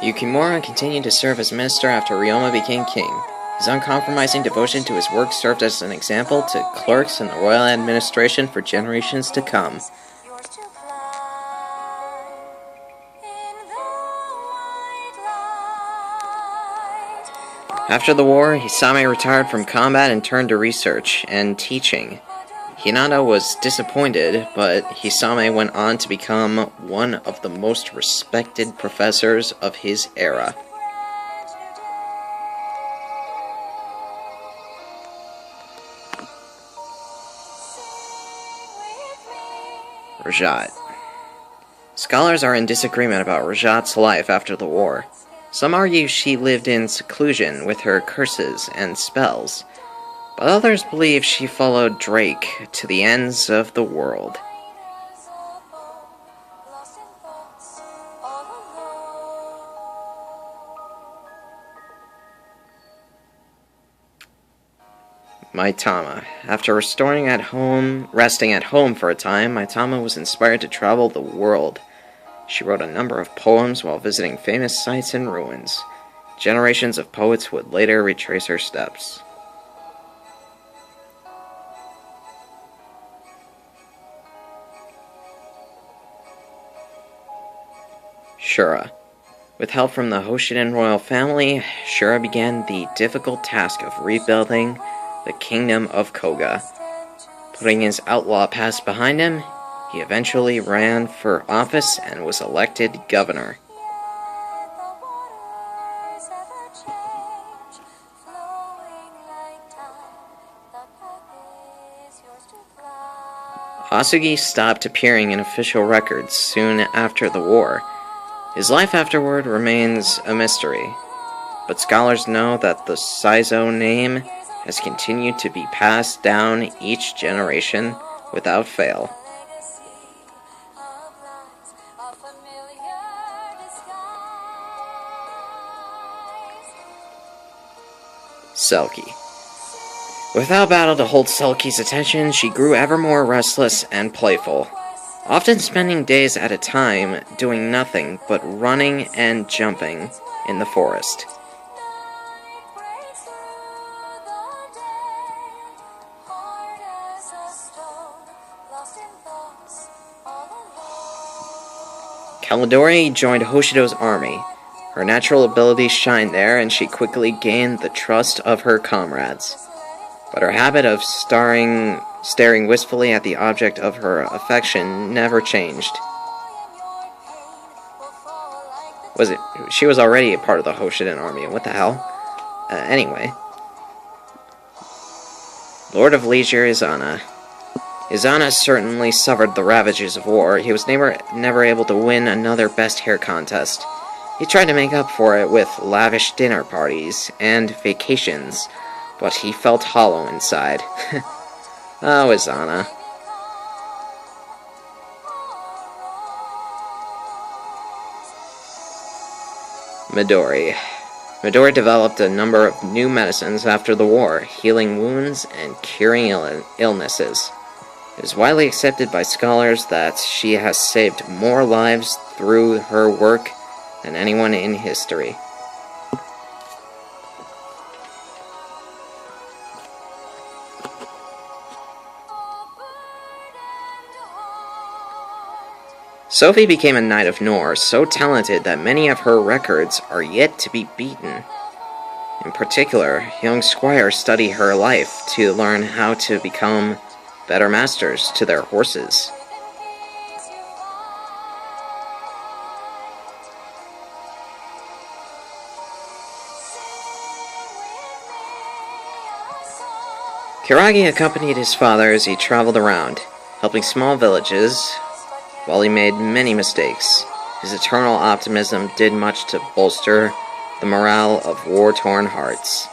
Yukimura continued to serve as minister after Ryoma became king. His uncompromising devotion to his work served as an example to clerks in the royal administration for generations to come. After the war, Hisame retired from combat and turned to research and teaching. Hinata was disappointed, but Hisame went on to become one of the most respected professors of his era. Rajat. Scholars are in disagreement about Rajat's life after the war. Some argue she lived in seclusion with her curses and spells, but others believe she followed Drake to the ends of the world. Maitama. After resting at home for a time, Maitama was inspired to travel the world. She wrote a number of poems while visiting famous sites and ruins. Generations of poets would later retrace her steps. Shura. With help from the Hoshiden royal family, Shura began the difficult task of rebuilding the kingdom of Koga. Putting his outlaw past behind him, he eventually ran for office and was elected governor. Asugi stopped appearing in official records soon after the war. His life afterward remains a mystery, but scholars know that the Saizo name has continued to be passed down each generation without fail. Selkie. Without battle to hold Selkie's attention, she grew ever more restless and playful, often spending days at a time doing nothing but running and jumping in the forest. Kalidori joined Hoshido's army. Her natural abilities shined there, and she quickly gained the trust of her comrades. But her habit of staring wistfully at the object of her affection never changed. She was already a part of the Hoshiden army, what the hell? Anyway. Lord of Leisure Izana. Izana certainly suffered the ravages of war. He was never able to win another best hair contest. He tried to make up for it with lavish dinner parties and vacations, but he felt hollow inside. Oh, Izana. Midori. Midori developed a number of new medicines after the war, healing wounds and curing illnesses. It is widely accepted by scholars that she has saved more lives through her work than anyone in history. Sophie became a Knight of Nohr, so talented that many of her records are yet to be beaten. In particular, young squires study her life to learn how to become better masters to their horses. Kiragi accompanied his father as he traveled around, helping small villages. While he made many mistakes, his eternal optimism did much to bolster the morale of war-torn hearts.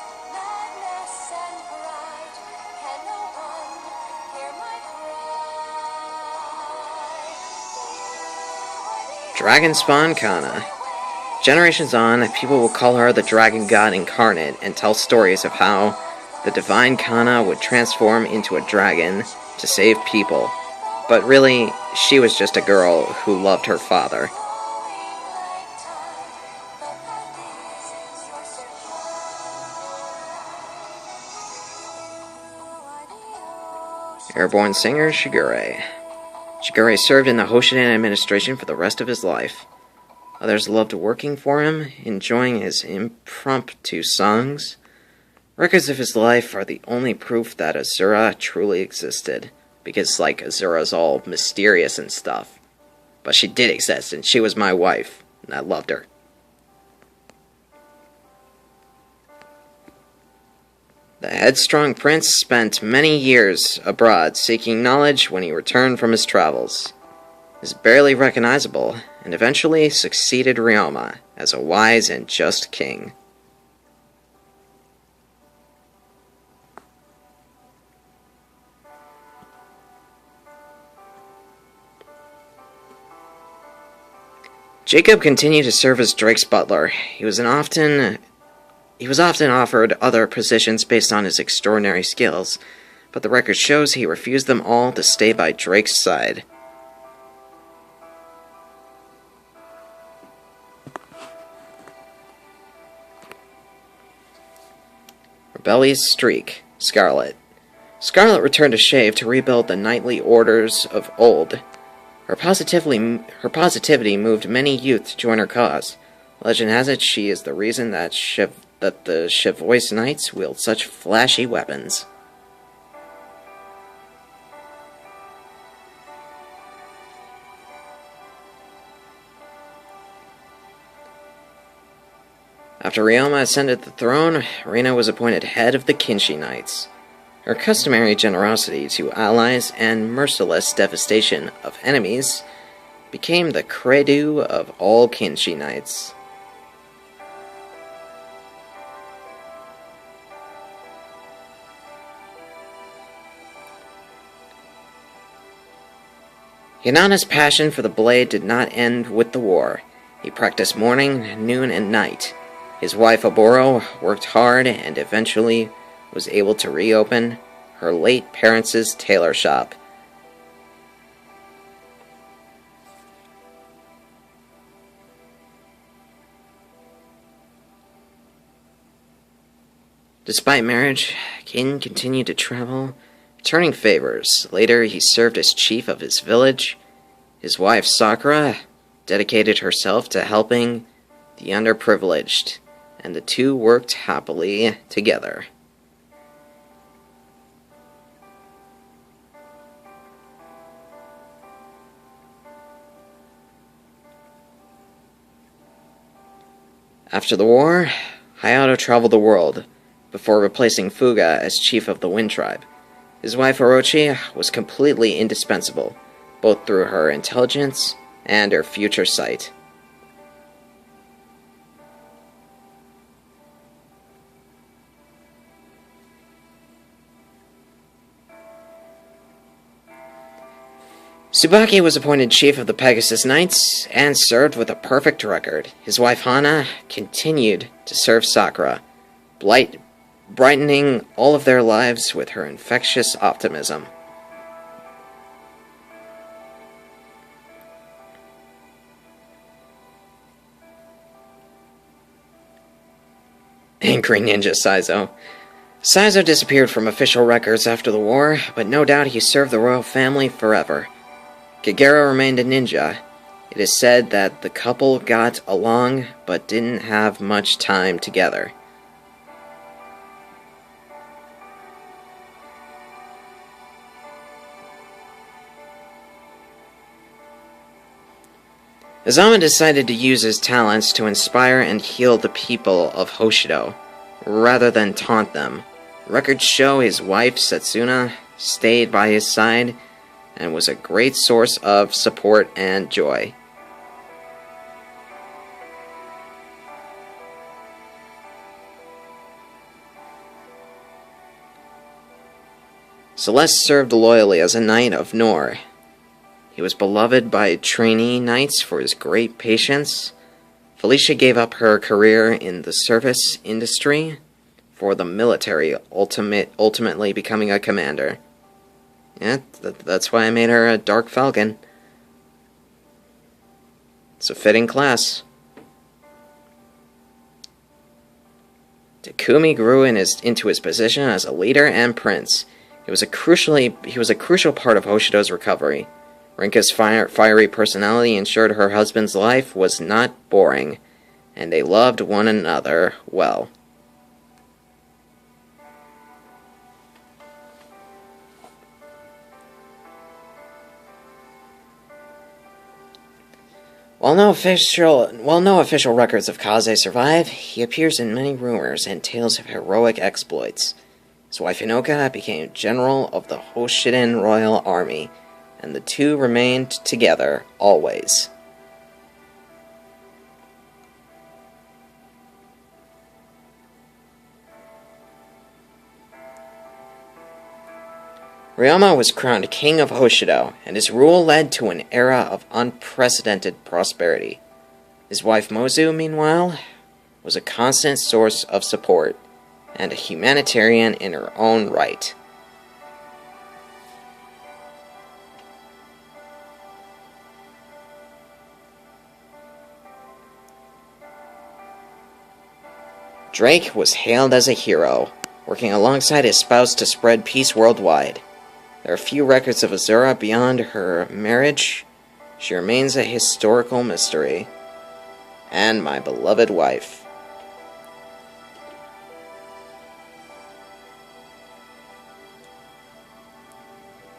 Dragon Spawn Kana. Generations on, people will call her the Dragon God Incarnate and tell stories of how the divine Kana would transform into a dragon to save people. But really, she was just a girl who loved her father. Airborne singer Shigure. Shigure served in the Hoshidan administration for the rest of his life. Others loved working for him, enjoying his impromptu songs. Records of his life are the only proof that Azura truly existed, because, like, Azura's all mysterious and stuff. But she did exist, and she was my wife, and I loved her. The headstrong prince spent many years abroad seeking knowledge when he returned from his travels. He is barely recognizable, and eventually succeeded Ryoma as a wise and just king. Jacob continued to serve as Drake's butler. He was often offered other positions based on his extraordinary skills, but the record shows he refused them all to stay by Drake's side. Rebellious streak, Scarlet. Scarlet returned to Shave to rebuild the knightly orders of old. Her positivity moved many youth to join her cause. Legend has it she is the reason that the Chivois Knights wield such flashy weapons. After Ryoma ascended the throne, Reina was appointed head of the Kinshi Knights. Her customary generosity to allies and merciless devastation of enemies became the credo of all Kinshi Knights. Hinata's passion for the blade did not end with the war. He practiced morning, noon, and night. His wife Oboro worked hard and eventually was able to reopen her late parents' tailor shop. Despite marriage, Kin continued to travel, returning favors. Later, he served as chief of his village. His wife, Sakura, dedicated herself to helping the underprivileged, and the two worked happily together. After the war, Hayato traveled the world, before replacing Fuga as chief of the Wind Tribe. His wife Orochi was completely indispensable, both through her intelligence and her future sight. Tsubaki was appointed chief of the Pegasus Knights and served with a perfect record. His wife Hana continued to serve Sakura, brightening all of their lives with her infectious optimism. Angry Ninja Saizo. Saizo disappeared from official records after the war, but no doubt he served the royal family forever. Kagero remained a ninja. It is said that the couple got along, but didn't have much time together. Azama decided to use his talents to inspire and heal the people of Hoshido, rather than taunt them. Records show his wife, Setsuna, stayed by his side, and was a great source of support and joy. Celeste served loyally as a knight of Nohr. He was beloved by trainee knights for his great patience. Felicia gave up her career in the service industry for the military, ultimately becoming a commander. Yeah, that's why I made her a Dark Falcon. It's a fitting class. Takumi grew into his position as a leader and prince. He was a crucial part of Hoshido's recovery. Rinka's fiery personality ensured her husband's life was not boring, and they loved one another well. While no official records of Kaze survive, he appears in many rumors and tales of heroic exploits. His wife Inoka became general of the Hoshiden Royal Army, and the two remained together always. Ryoma was crowned king of Hoshido, and his rule led to an era of unprecedented prosperity. His wife Mozu, meanwhile, was a constant source of support, and a humanitarian in her own right. Drake was hailed as a hero, working alongside his spouse to spread peace worldwide. There are few records of Azura beyond her marriage. She remains a historical mystery. And my beloved wife.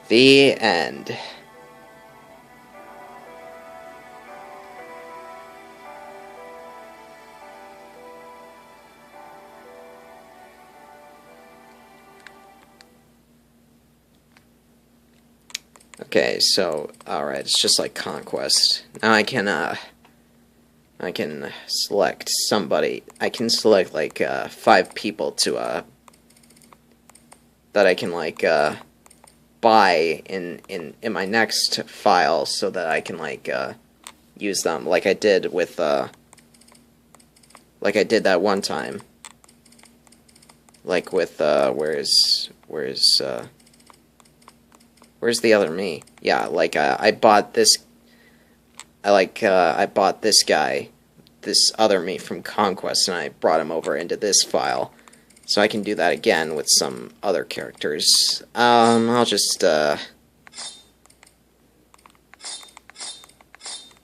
The end. Okay, so, alright, it's just like Conquest. Now I can select somebody. I can select, like, 5 people to, that I can, like, buy in my next file so that I can, like, use them, like I did with, like I did that one time. Like with, where's the other me? Yeah, like, I bought this, I bought this guy, this other me from Conquest, and I brought him over into this file. So I can do that again with some other characters. I'll just, I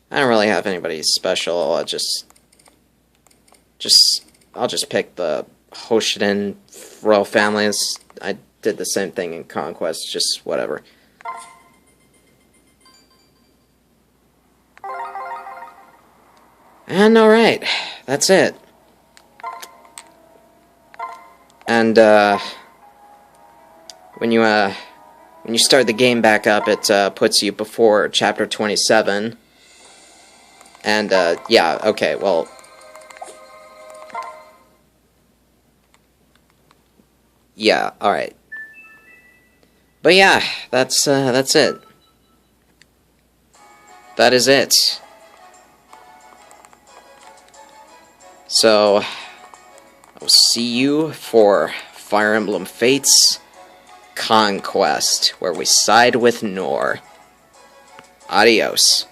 don't really have anybody special. I'll just pick the Hoshiden royal families. I did the same thing in Conquest, just whatever. And alright, that's it. And, when you start the game back up, it, puts you before Chapter 27. And, yeah, okay, well... Yeah, alright. But yeah, that's it. That is it. So, I'll see you for Fire Emblem Fates Conquest, where we side with Nohr. Adios.